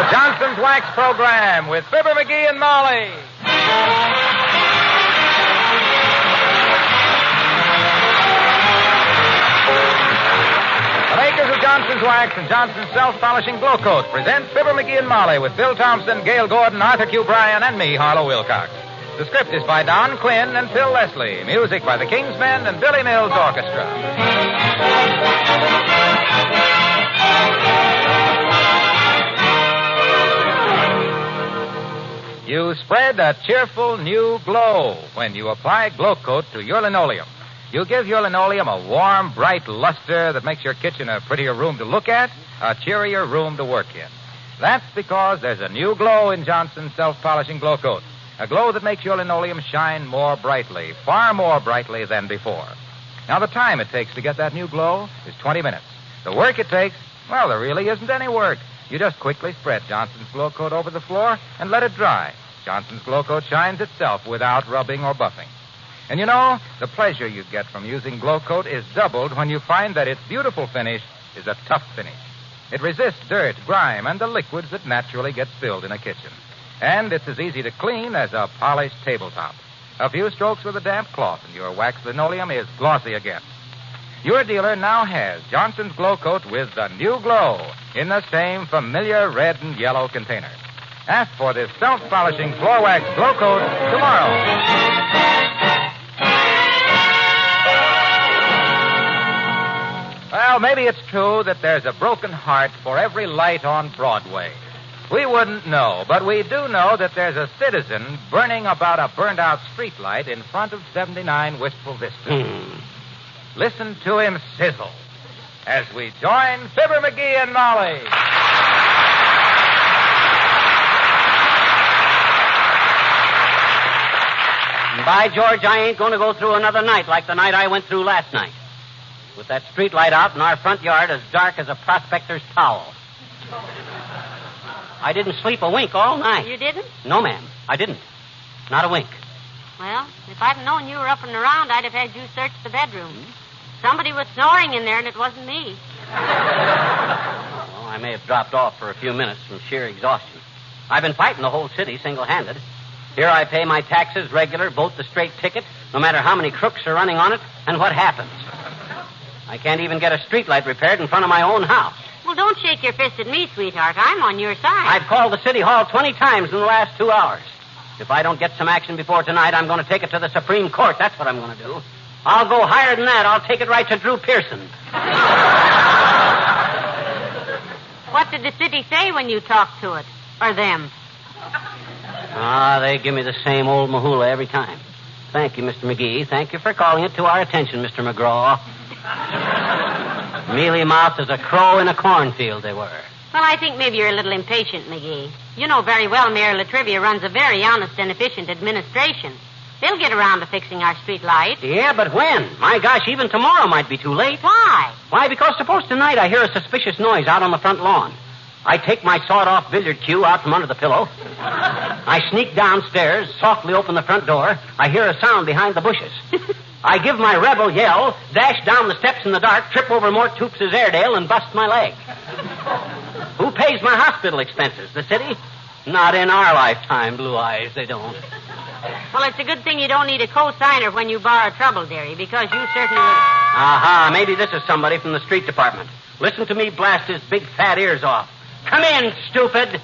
The Johnson's Wax Program with Fibber McGee and Molly. The makers of Johnson's Wax and Johnson's Self-Polishing Glow Coat present Fibber McGee and Molly with Bill Thompson, Gail Gordon, Arthur Q. Bryan, and me, Harlow Wilcox. The script is by Don Quinn and Phil Leslie. Music by the Kingsmen and Billy Mills Orchestra. You spread a cheerful new glow when you apply Glow Coat to your linoleum. You give your linoleum a warm, bright luster that makes your kitchen a prettier room to look at, a cheerier room to work in. That's because there's a new glow in Johnson's Self-Polishing Glow Coat. A glow that makes your linoleum shine more brightly, far more brightly than before. Now, the time it takes to get that new glow is 20 minutes. The work it takes, well, there really isn't any work. You just quickly spread Johnson's Glow Coat over the floor and let it dry. Johnson's Glow Coat shines itself without rubbing or buffing. And you know, the pleasure you get from using Glow Coat is doubled when you find that its beautiful finish is a tough finish. It resists dirt, grime, and the liquids that naturally get spilled in a kitchen. And it's as easy to clean as a polished tabletop. A few strokes with a damp cloth and your waxed linoleum is glossy again. Your dealer now has Johnson's Glow Coat with the new glow in the same familiar red and yellow container. Ask for this self-polishing floor wax Glow Coat tomorrow. Well, maybe it's true that there's a broken heart for every light on Broadway. We wouldn't know, but we do know that there's a citizen burning about a burned-out streetlight in front of 79 Wistful Vista. Listen to him sizzle as we join Fibber McGee and Molly. By George, I ain't going to go through another night like the night I went through last night. With that streetlight out in our front yard as dark as a prospector's towel. I didn't sleep a wink all night. You didn't? No, ma'am. I didn't. Not a wink. Well, if I'd known you were up and around, I'd have had you search the bedroom. Somebody was snoring in there, and it wasn't me. Well, I may have dropped off for a few minutes from sheer exhaustion. I've been fighting the whole city single-handed. Here I pay my taxes regular, vote the straight ticket, no matter how many crooks are running on it, and what happens? I can't even get a streetlight repaired in front of my own house. Well, don't shake your fist at me, sweetheart. I'm on your side. I've called the city hall 20 times in the last 2 hours. If I don't get some action before tonight, I'm going to take it to the Supreme Court. That's what I'm going to do. I'll go higher than that. I'll take it right to Drew Pearson. What did the city say when you talked to it? Or them? They give me the same old mahula every time. Thank you, Mr. McGee. Thank you for calling it to our attention, Mr. McGraw. Mealy-mouthed as a crow in a cornfield, they were. Well, I think maybe you're a little impatient, McGee. You know very well Mayor Latrivia runs a very honest and efficient administration. They'll get around to fixing our street light. Yeah, but when? My gosh, even tomorrow might be too late. Why? Why, because suppose tonight I hear a suspicious noise out on the front lawn. I take my sawed-off billiard cue out from under the pillow. I sneak downstairs, softly open the front door. I hear a sound behind the bushes. I give my rebel yell, dash down the steps in the dark, trip over Mort Toops' Airedale, and bust my leg. Who pays my hospital expenses? The city? Not in our lifetime, Blue Eyes. They don't. Well, it's a good thing you don't need a co-signer when you borrow trouble, dearie, because you certainly would... Aha, maybe this is somebody from the street department. Listen to me blast his big fat ears off. Come in, stupid.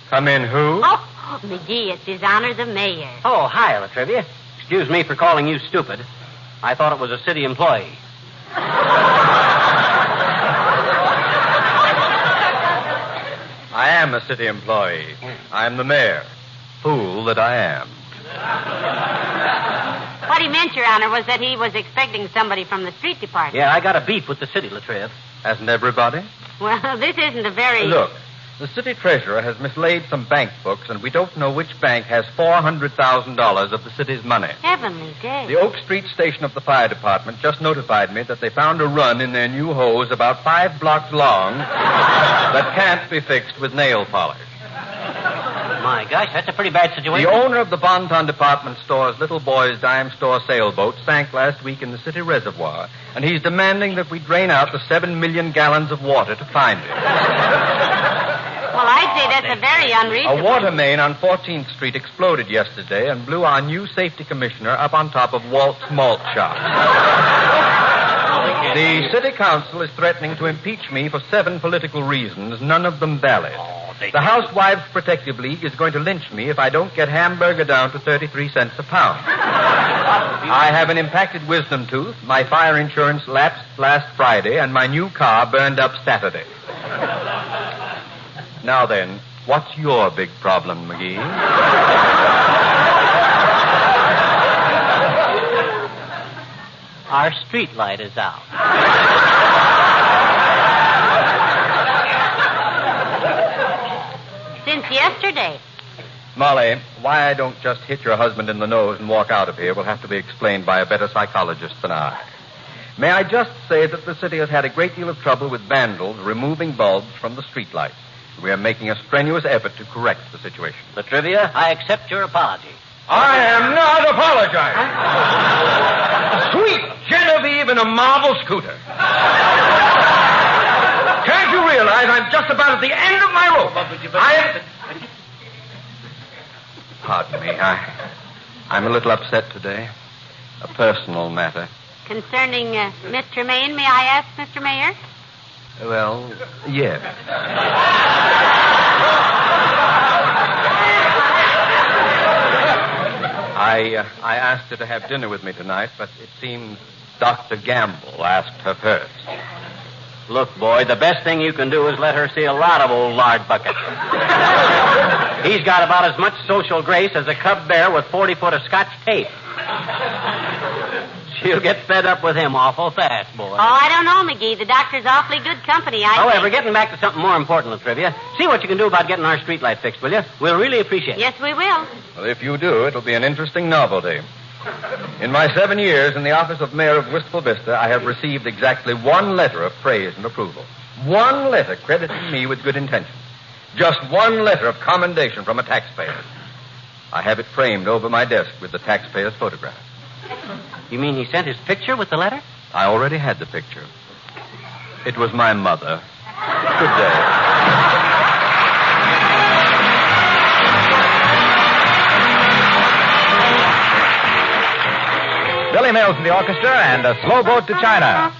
Come in who? Oh, McGee, it's His Honor the Mayor. Oh, hi, Latrivia. Excuse me for calling you stupid. I thought it was a city employee. I am a city employee. I am the mayor. Fool that I am. What he meant, Your Honor, was that he was expecting somebody from the street department. Yeah, I got a beef with the city, Latriv. Hasn't everybody? Well, this isn't a very... Look, the city treasurer has mislaid some bank books, and we don't know which bank has $400,000 of the city's money. Heavenly days. The Oak Street station of the fire department just notified me that they found a run in their new hose about 5 blocks long that can't be fixed with nail polish. My gosh, that's a pretty bad situation. The owner of the Bonton department store's little boy's dime store sailboat sank last week in the city reservoir, and he's demanding that we drain out the 7 million gallons of water to find it. Well, I'd say that's a very unreasonable... A water main on 14th Street exploded yesterday and blew our new safety commissioner up on top of Walt's malt shop. The city council is threatening to impeach me for 7 political reasons, none of them valid. The Housewives Protective League is going to lynch me if I don't get hamburger down to 33 cents a pound. I have an impacted wisdom tooth, my fire insurance lapsed last Friday, and my new car burned up Saturday. Now then, what's your big problem, McGee? Our street light is out. Since yesterday. Molly, why I don't just hit your husband in the nose and walk out of here will have to be explained by a better psychologist than I. May I just say that the city has had a great deal of trouble with vandals removing bulbs from the streetlights. We are making a strenuous effort to correct the situation. Latrivia, I accept your apology. I am not apologizing. Sweet Genevieve in a marble scooter. Can't you realize I'm just about at the end of my rope? Pardon me. I'm a little upset today. A personal matter. Concerning Mr. Maine, may I ask, Mr. Mayor? Well, yes. I asked her to have dinner with me tonight, but it seems Dr. Gamble asked her first. Look, boy, the best thing you can do is let her see a lot of old lard buckets. He's got about as much social grace as a cub bear with 40 foot of Scotch tape. She'll get fed up with him awful fast, boy. Oh, I don't know, McGee. The doctor's awfully good company, However, getting back to something more important, Latrivia, see what you can do about getting our streetlight fixed, will you? We'll really appreciate it. Yes, we will. Well, if you do, it'll be an interesting novelty. In my 7 years in the office of mayor of Wistful Vista, I have received exactly 1 letter of praise and approval. 1 letter crediting me with good intentions. Just 1 letter of commendation from a taxpayer. I have it framed over my desk with the taxpayer's photograph. You mean he sent his picture with the letter? I already had the picture. It was my mother. Good day. Billy Mills in the orchestra and a slow boat to China.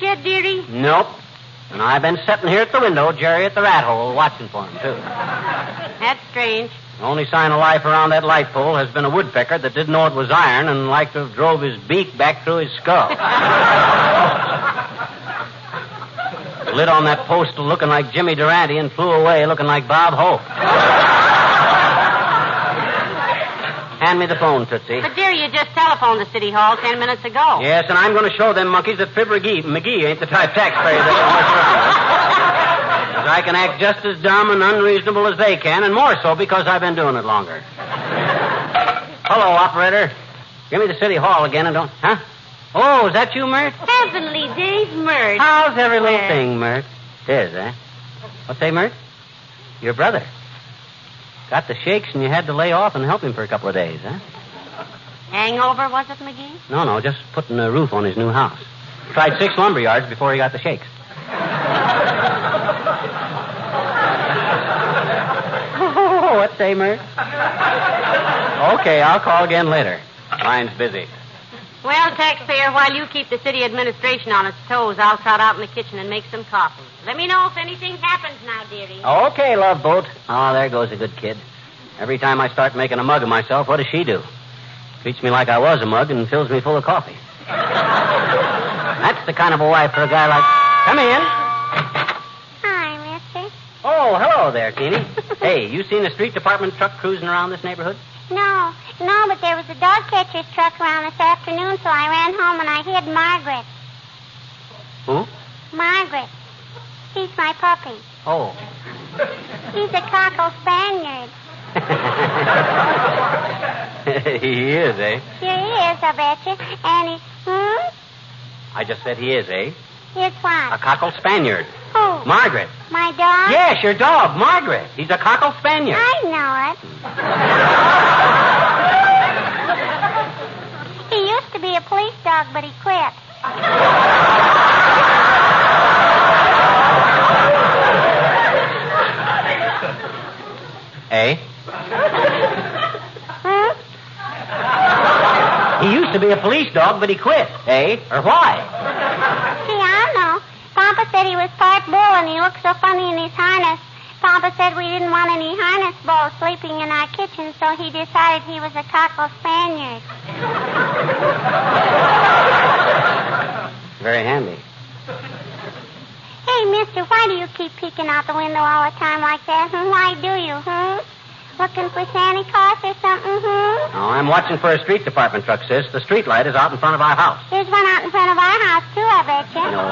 yet, dearie? Nope. And I've been sitting here at the window, Jerry at the rat hole, watching for him, too. That's strange. The only sign of life around that light pole has been a woodpecker that didn't know it was iron and like to have drove his beak back through his skull. Lit on that postal looking like Jimmy Durante and flew away looking like Bob Hope. Hand me the phone, Tootsie. But, dear, you just telephoned the City Hall 10 minutes ago. Yes, and I'm going to show them monkeys that Fibber McGee ain't the type taxpayer that because I can act just as dumb and unreasonable as they can, and more so because I've been doing it longer. Hello, operator. Give me the City Hall again and don't... Huh? Oh, is that you, Mert? Heavenly days, Mert. How's every little thing, Mert? Tis, eh? What's that, Mert? Your brother. Got the shakes and you had to lay off and help him for a couple of days, huh? Hangover, was it, McGee? No, just putting a roof on his new house. Tried 6 lumber yards before he got the shakes. Oh, what say, Mert? Okay, I'll call again later. Line's busy. Well, taxpayer, while you keep the city administration on its toes, I'll trot out in the kitchen and make some coffee. Let me know if anything happens now, dearie. Okay, love boat. Oh, there goes a good kid. Every time I start making a mug of myself, what does she do? Treats me like I was a mug and fills me full of coffee. That's the kind of a wife for a guy like... Come in. Hi, mister. Oh, hello there, Teeny. Hey, you seen a street department truck cruising around this neighborhood? No, but there was a dog catcher's truck around this afternoon, so I ran home and I hid Margaret. Who? Margaret. She's my puppy. Oh. He's a cockle Spaniard. He is, eh? Sure he is, I betcha. And he... I just said he is, eh? Here's A what? cockle Spaniard. Who? Margaret. My dog? Yes, your dog, Margaret. He's a cockle Spaniard. I know it. He used to be a police dog, but he quit. Eh? He used to be a police dog, but he quit. Eh? Or why? Gee, I don't know. Papa said he was part bull and he looked so funny in his harness. Papa said we didn't want any harness bulls sleeping in our kitchen, so he decided he was a cockle Spaniard. Very handy. Hey, mister, why do you keep peeking out the window all the time like that? Why do you, Looking for Santa Claus or something, Oh, I'm watching for a street department truck, sis. The street light is out in front of our house. There's one out in front of our house, too, I betcha. No.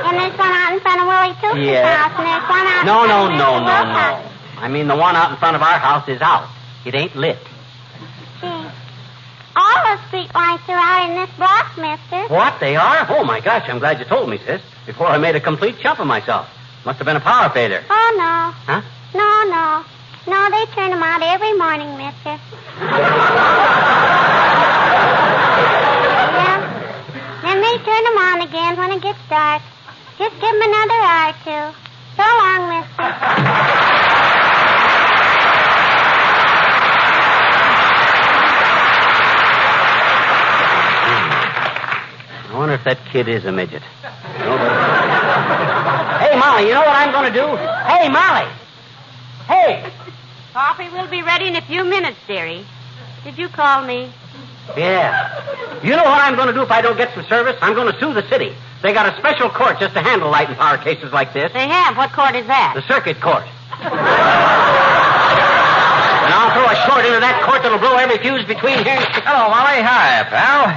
And there's one out in front of Willie Toots's Yeah. house, and there's one out No. in front of Mr. Wilcox. I mean, the one out in front of our house is out. It ain't lit. Gee. All the street lights are out in this block, mister. What, they are? Oh, my gosh, I'm glad you told me, sis. Before I made a complete chump of myself. Must have been a power failure. Oh, no. Huh? No. No, they turn them out every morning, mister. Yeah. Then they turn them on again when it gets dark. Just give them another hour or two. So long, mister. I wonder if that kid is a midget. Hey, Molly, you know what I'm going to do? Hey, Molly! Hey! Coffee will be ready in a few minutes, dearie. Did you call me? Yeah. You know what I'm going to do if I don't get some service? I'm going to sue the city. They got a special court just to handle light and power cases like this. They have. What court is that? The circuit court. And I'll throw a short into that court that'll blow every fuse between here and... Hello, Molly. Hi, pal.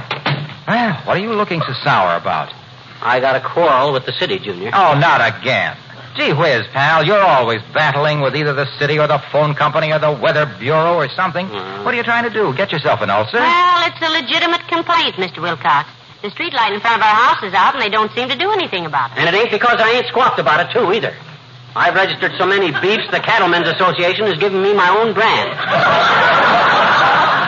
Well, what are you looking so sour about? I got a quarrel with the city, Junior. Oh, not again. Gee whiz, pal, you're always battling with either the city or the phone company or the weather bureau or something. What are you trying to do? Get yourself an ulcer? Well, it's a legitimate complaint, Mr. Wilcox. The street light in front of our house is out, and they don't seem to do anything about it. And it ain't because I ain't squawked about it, too, either. I've registered so many beefs, the Cattlemen's Association has given me my own brand.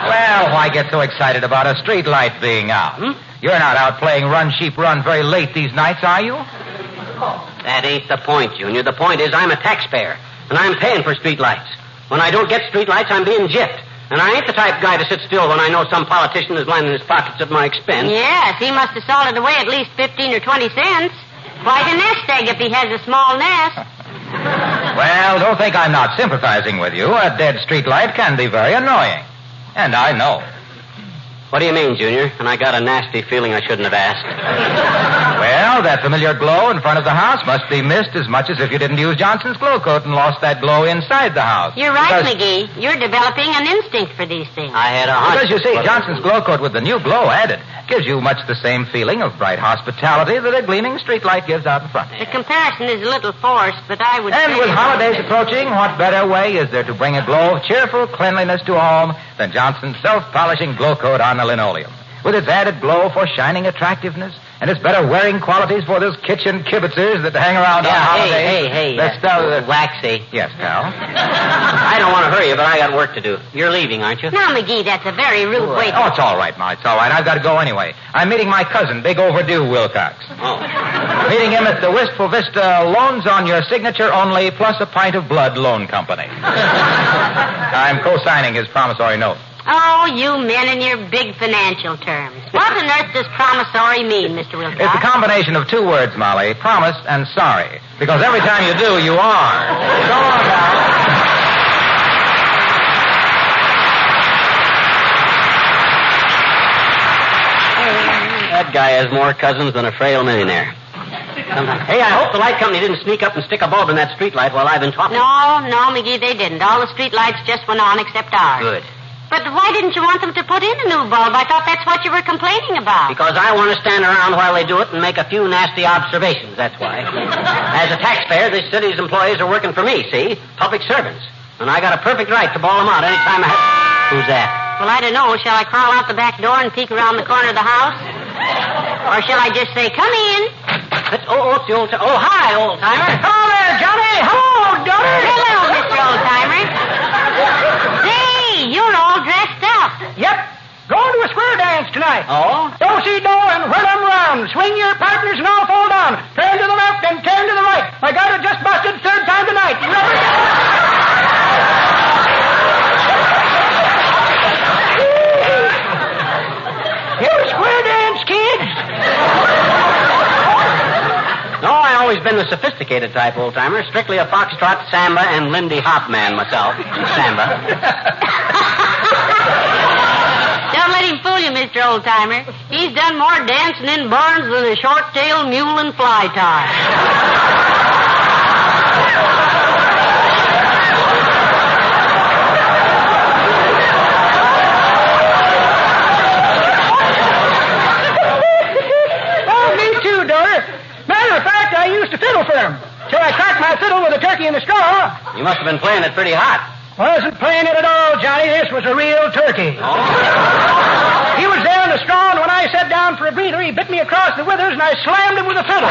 Well, why get so excited about a street light being out? You're not out playing Run Sheep Run very late these nights, are you? That ain't the point, Junior. The point is I'm a taxpayer, and I'm paying for street lights. When I don't get street lights, I'm being gypped. And I ain't the type guy to sit still when I know some politician is lining his pockets at my expense. Yes, he must have salted away at least 15 or 20 cents. Quite a nest egg if he has a small nest. Well, don't think I'm not sympathizing with you. A dead street light can be very annoying. And I know. What do you mean, Junior? And I got a nasty feeling I shouldn't have asked. Well, that familiar glow in front of the house must be missed as much as if you didn't use Johnson's glow coat and lost that glow inside the house. You're right, McGee. You're developing an instinct for these things. I had a hunch. Because, you see, Johnson's glow coat with the new glow added gives you much the same feeling of bright hospitality that a gleaming streetlight gives out in front. The comparison is a little forced, but I would And say... with holidays approaching, what better way is there to bring a glow of cheerful cleanliness to home than Johnson's self-polishing glow coat on the linoleum? With its added glow for shining attractiveness and its better wearing qualities for those kitchen kibitzers that hang around on holidays. Hey. Waxy. Yes, pal. I don't want to hurry you, but I got work to do. You're leaving, aren't you? Now, McGee, that's a very rude way to... Oh, it's all right, Ma. It's all right. I've got to go anyway. I'm meeting my cousin, Big Overdue Wilcox. Oh. Meeting him at the Wistful Vista Loans on Your Signature Only plus a Pint of Blood Loan Company. I'm co-signing his promissory note. Oh, you men and your big financial terms. What on earth does promissory mean, Mr. Wilcox? It's a combination of two words, Molly, promise and sorry. Because every time you do, you are. So long, pal. That guy has more cousins than a frail millionaire. Hey, I hope the light company didn't sneak up and stick a bulb in that street light while I've been talking. No, McGee, they didn't. All the street lights just went on except ours. Good. But why didn't you want them to put in a new bulb? I thought that's what you were complaining about. Because I want to stand around while they do it and make a few nasty observations, that's why. As a taxpayer, this city's employees are working for me, see? Public servants. And I got a perfect right to bawl them out any time I have... Who's that? Well, I don't know. Shall I crawl out the back door and peek around the corner of the house? Or shall I just say, come in? It's the old... Oh, hi, old-timer. Hello there, Johnny. Hello, daughter. Hello, Mr. Old-Timer. Say, you're all dressed up. Yep. Going to a square dance tonight. Oh? Do-si-do and whirl 'em round. Swing your partners and all fall down. Turn to the left and turn to the right. My God, it just busted third time tonight. Here's square dance, kids. No, I always been the sophisticated type, old-timer. Strictly a foxtrot, samba, and Lindy Hop man myself. Samba. Don't let him fool you, Mr. Old-Timer. He's done more dancing in barns than a short-tailed mule and fly tie. Oh, me too, daughter. Matter of fact, I used to fiddle for him. Till I cracked my fiddle with a turkey in the straw. You must have been playing it pretty hot. Wasn't playing it at all, Johnny. This was a real turkey. Oh? He was there in the straw, and when I sat down for a breather, he bit me across the withers, and I slammed him with a fiddle.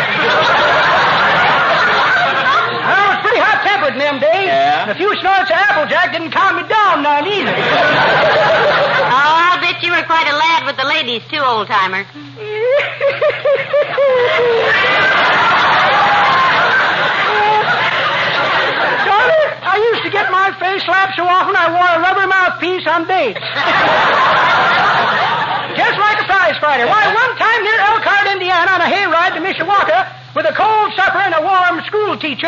I was pretty hot-tempered in them days. Yeah? And a few snorts of Applejack didn't calm me down none either. Oh, I'll bet you were quite a lad with the ladies, too, Old-Timer. Daughter, I used to get my face slapped so often I wore a rubber mouthpiece on dates. Just like a prize fighter. Why, one time near Elkhart, Indiana, on a hayride to Mishawaka, with a cold supper and a warm school teacher.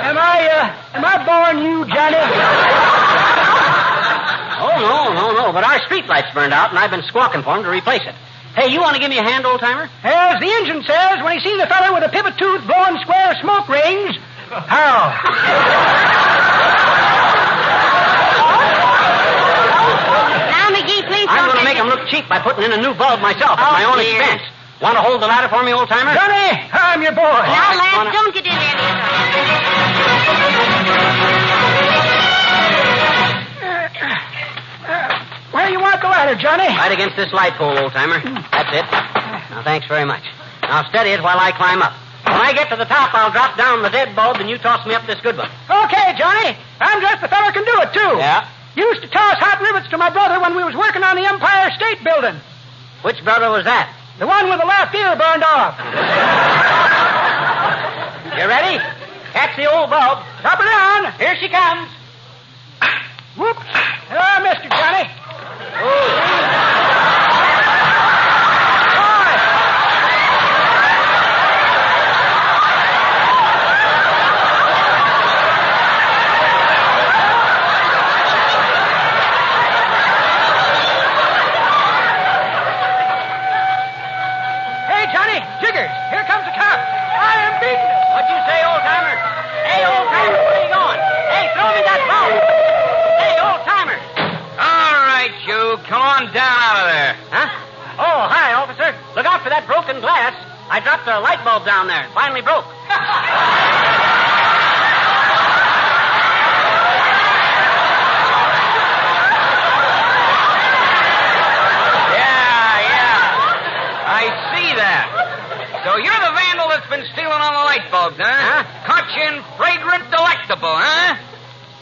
Am I boring you, Johnny? Oh, no. But our street light's burned out, and I've been squawking for him to replace it. Hey, you want to give me a hand, old-timer? As the engine says, when he sees a feller with a pivot tooth blowing square smoke rings, how? Now, McGee, please I'm don't... going to make him look cheap by putting in a new bulb myself at my own dear. expense. Want to hold the ladder for me, old-timer? Johnny, I'm your boy. Now, right, lads, don't get in there. Where you want the ladder, Johnny? Right against this light pole, old-timer. That's it. Now, thanks very much. Now, steady it while I climb up. When I get to the top, I'll drop down the dead bulb, and you toss me up this good one. Okay, Johnny. I'm just the fella can do it, too. Yeah? Used to toss hot rivets to my brother when we was working on the Empire State Building. Which brother was that? The one with the left ear burned off. You ready? Catch the old bulb. Drop her down. Here she comes. Whoops. Oh, Mr. Johnny. broken glass. I dropped a light bulb down there. It finally broke. I see that. So you're the vandal that's been stealing all the light bulbs, huh? Caught you in fragrant delectable, huh?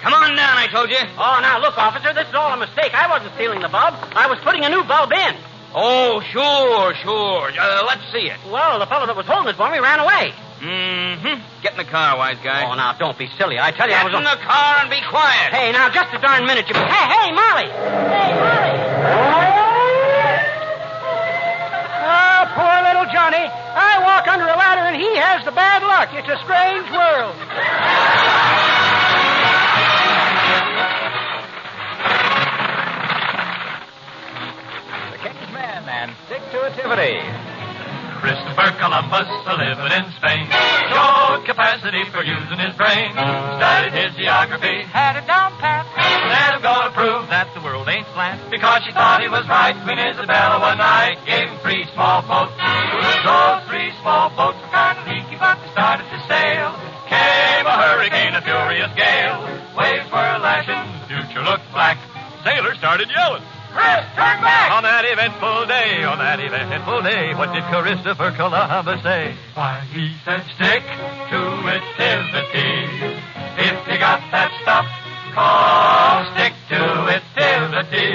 Come on down, I told you. Oh, now, look, officer, this is all a mistake. I wasn't stealing the bulb. I was putting a new bulb in. Oh, sure. Let's see it. Well, the fellow that was holding it for me ran away. Mm-hmm. Get in the car, wise guy. Oh, now, don't be silly. I tell you, Get in the car and be quiet. Hey, now, just a darn minute. Hey, Molly. Hey, Molly. Oh, poor little Johnny. I walk under a ladder and he has the bad luck. It's a strange world. The King's Men and Stick-to-Itivity. Christopher Columbus, living in Spain, showed capacity for using his brain. Studied his geography, had it down pat. Then I'm gonna prove that the world ain't flat. Because she thought he was right, Queen Isabella one night gave him 3 small boats. Those 3 small boats were kind of leaky, but they started to sail. Came a hurricane, a furious gale. Waves were lashing, the future looked black. Sailors started yelling. Chris, turn back! On that eventful day, what did Christopher Columbus say? Why, he said, stick to itivity. If you got that stuff, call stick to itivity.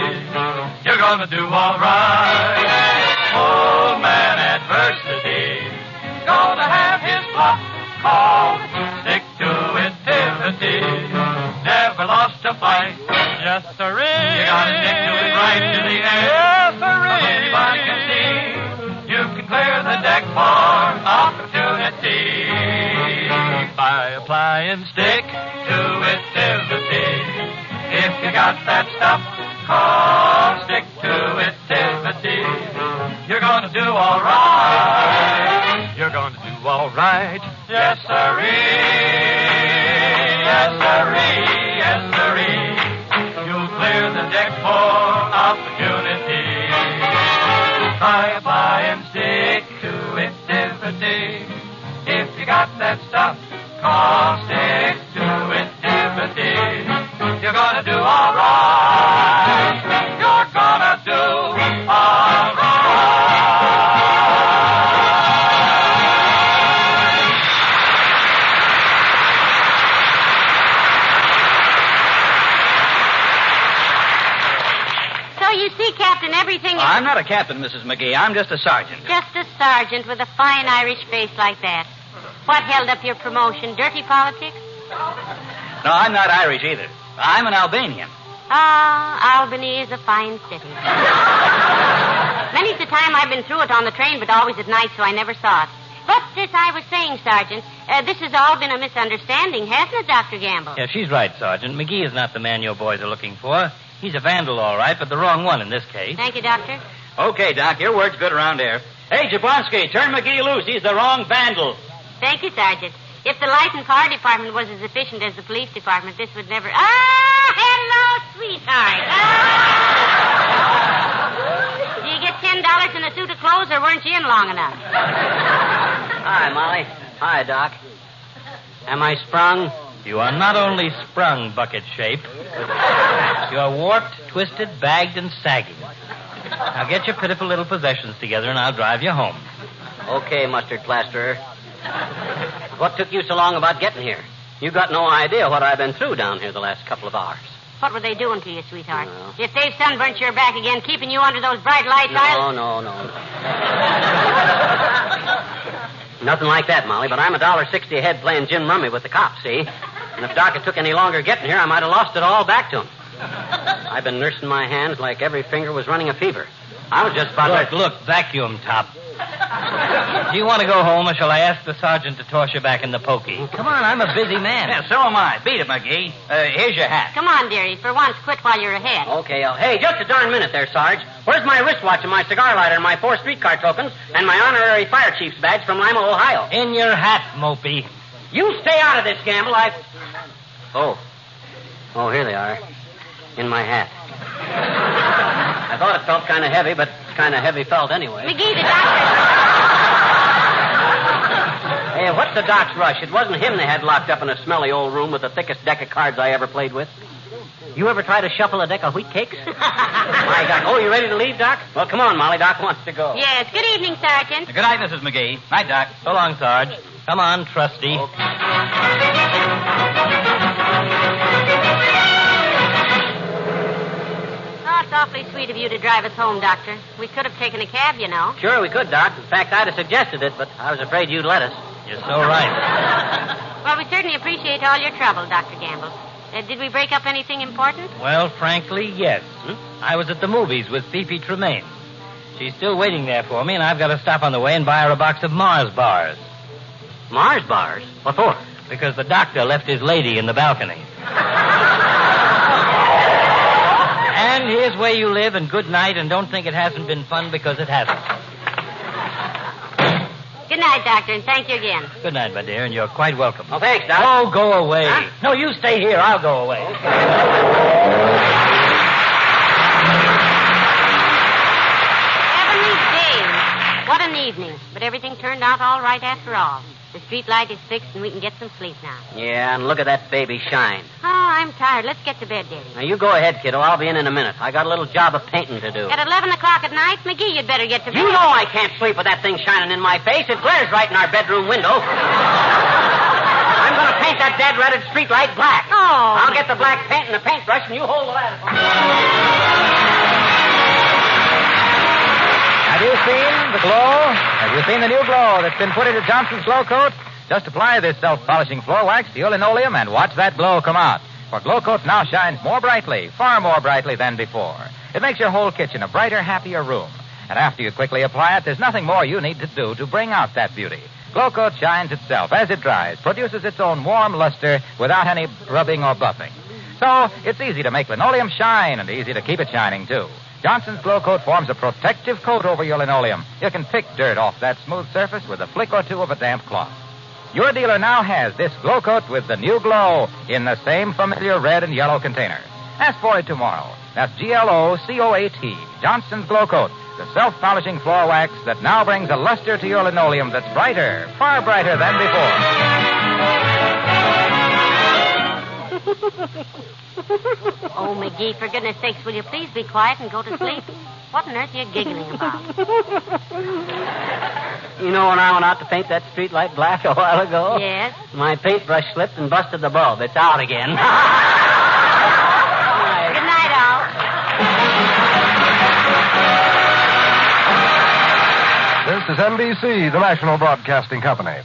You're gonna do all right. Old man adversity. Gonna have his bluff called stick to itivity. Never lost a fight. Yes, sirree. You gotta stick to it right to the end. Yes, sirree. Anybody can see. You can clear the deck for opportunity by applying stick to itivity. If you got that stuff, call stick to itivity. You're gonna do all right. You're gonna do all right. Yes, sirree. Yes, sirree. Yes, sirree. Clear the deck for opportunity by applying stick to itivity. If you got that stuff, call stick to itivity. You're gonna do all right. You're gonna do all right. You see, Captain, everything is... I'm not a captain, Mrs. McGee. I'm just a sergeant. Just a sergeant with a fine Irish face like that. What held up your promotion? Dirty politics? No, I'm not Irish either. I'm an Albanian. Ah, Albany is a fine city. Many's the time I've been through it on the train, but always at night, so I never saw it. But as I was saying, Sergeant, this has all been a misunderstanding, hasn't it, Dr. Gamble? Yeah, she's right, Sergeant. McGee is not the man your boys are looking for. He's a vandal, all right, but the wrong one in this case. Thank you, Doctor. Okay, Doc, your word's good around here. Hey, Jablonski, turn McGee loose. He's the wrong vandal. Thank you, Sergeant. If the light and fire department was as efficient as the police department, this would never... Ah, hello, sweetheart. Ah. Do you get $10 in a suit of clothes, or weren't you in long enough? Hi, Molly. Hi, Doc. Am I sprung? You are not only sprung, bucket shape. You are warped, twisted, bagged, and sagging. Now get your pitiful little possessions together, and I'll drive you home. Okay, mustard plasterer. What took you so long about getting here? You got no idea what I've been through down here the last couple of hours. What were they doing to you, sweetheart? No. If they've sunburnt your back again, keeping you under those bright lights, No. Nothing like that, Molly, but I'm $1.60 a head playing gin rummy with the cops, see? And if Doc had took any longer getting here, I might have lost it all back to him. I've been nursing my hands like every finger was running a fever. I was just about Look, vacuum top. Do you want to go home, or shall I ask the sergeant to toss you back in the pokey? Come on, I'm a busy man. Yeah, so am I. Beat it, McGee. Here's your hat. Come on, dearie. For once, quit while you're ahead. Okay, hey, just a darn minute there, Sarge. Where's my wristwatch and my cigar lighter and my 4 streetcar tokens and my honorary fire chief's badge from Lima, Ohio? In your hat, Mopey. You stay out of this, Gamble. Oh, here they are. In my hat. I thought it felt kind of heavy, but it's kind of heavy felt anyway. McGee, the doctor... Hey, what's the doc's rush? It wasn't him they had locked up in a smelly old room with the thickest deck of cards I ever played with. You ever try to shuffle a deck of wheat cakes? My, Doc. Oh, you ready to leave, Doc? Well, come on, Molly. Doc wants to go. Yes. Good evening, Sergeant. Good night, Mrs. McGee. Night, Doc. So long, Sarge. Come on, trusty. Oh, it's awfully sweet of you to drive us home, Doctor. We could have taken a cab, you know. Sure, we could, Doc. In fact, I'd have suggested it, but I was afraid you'd let us. You're so right. Well, we certainly appreciate all your trouble, Dr. Gamble. Did we break up anything important? Well, frankly, yes. I was at the movies with Fifi Tremaine. She's still waiting there for me, and I've got to stop on the way and buy her a box of Mars bars. Mars bars? What for? Because the doctor left his lady in the balcony. And here's where you live, and good night, and don't think it hasn't been fun because it hasn't. Good night, Doctor, and thank you again. Good night, my dear, and you're quite welcome. Oh, thanks, Doc. Oh, go away. Huh? No, you stay here. I'll go away. Heavenly days. What an evening. But everything turned out all right after all. The street light is fixed, and we can get some sleep now. Yeah, and look at that baby shine. Oh, I'm tired. Let's get to bed, Daddy. Now, you go ahead, kiddo. I'll be in a minute. I got a little job of painting to do. At 11 o'clock at night, McGee, you'd better get to bed. You know I can't sleep with that thing shining in my face. It glares right in our bedroom window. I'm going to paint that dead-ratted street light black. Oh. I'll get the black paint and the paintbrush, and you hold the ladder for me. Have you seen the glow? Have you seen the new glow that's been put into Johnson's Glow Coat? Just apply this self-polishing floor wax to your linoleum and watch that glow come out. For Glow Coat now shines more brightly, far more brightly than before. It makes your whole kitchen a brighter, happier room. And after you quickly apply it, there's nothing more you need to do to bring out that beauty. Glow Coat shines itself as it dries, produces its own warm luster without any rubbing or buffing. So it's easy to make linoleum shine and easy to keep it shining, too. Johnson's Glow Coat forms a protective coat over your linoleum. You can pick dirt off that smooth surface with a flick or two of a damp cloth. Your dealer now has this Glow Coat with the new glow in the same familiar red and yellow container. Ask for it tomorrow. That's GLOCOAT, Johnson's Glow Coat, the self-polishing floor wax that now brings a luster to your linoleum that's brighter, far brighter than before. Oh, McGee, for goodness sakes, will you please be quiet and go to sleep? What on earth are you giggling about? You know when I went out to paint that street light black a while ago? Yes? My paintbrush slipped and busted the bulb. It's out again. Good night, Al. This is NBC, the National Broadcasting Company.